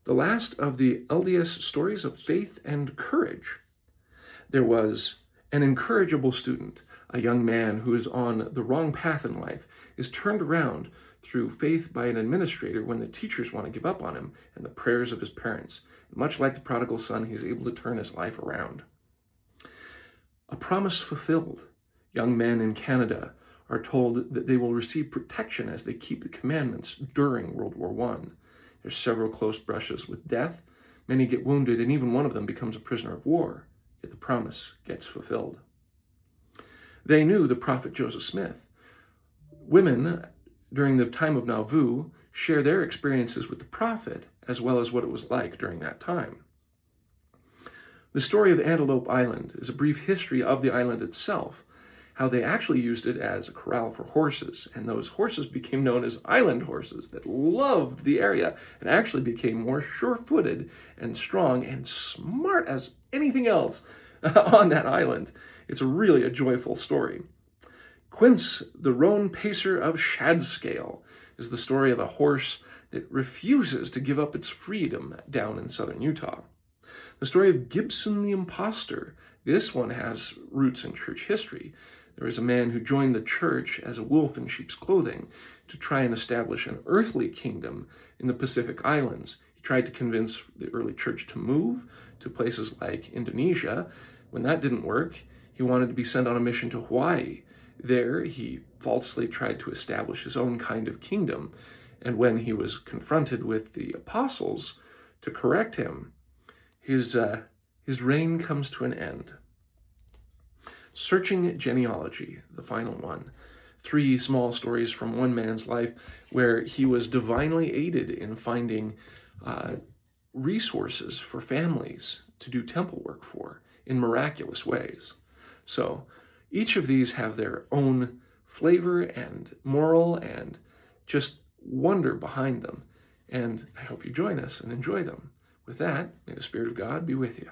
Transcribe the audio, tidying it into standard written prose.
The last of the LDS stories of faith and courage. There was an incorrigible student, a young man who is on the wrong path in life, is turned around through faith by an administrator when the teachers want to give up on him and the prayers of his parents. Much like the prodigal son, he's able to turn his life around. A promise fulfilled. Young men in Canada are told that they will receive protection as they keep the commandments during World War I. There's several close brushes with death. Many get wounded, and even one of them becomes a prisoner of war. Yet the promise gets fulfilled. They knew the prophet Joseph Smith. Women, during the time of Nauvoo, share their experiences with the prophet, as well as what it was like during that time. The story of Antelope Island is a brief history of the island itself, how they actually used it as a corral for horses, and those horses became known as island horses that loved the area and actually became more sure-footed and strong and smart as anything else on that island. It's really a joyful story. Quince, the roan pacer of Shadscale, is the story of a horse that refuses to give up its freedom down in southern Utah. The story of Gibson the Imposter. This one has roots in church history. There was a man who joined the church as a wolf in sheep's clothing to try and establish an earthly kingdom in the Pacific Islands. He tried to convince the early church to move to places like Indonesia. When that didn't work, he wanted to be sent on a mission to Hawaii. There, he falsely tried to establish his own kind of kingdom. And when he was confronted with the apostles to correct him, his reign comes to an end. Searching genealogy, the final one. 3 small stories from one man's life where he was divinely aided in finding resources for families to do temple work for in miraculous ways. So each of these have their own flavor and moral and just wonder behind them. And I hope you join us and enjoy them. With that, may the Spirit of God be with you.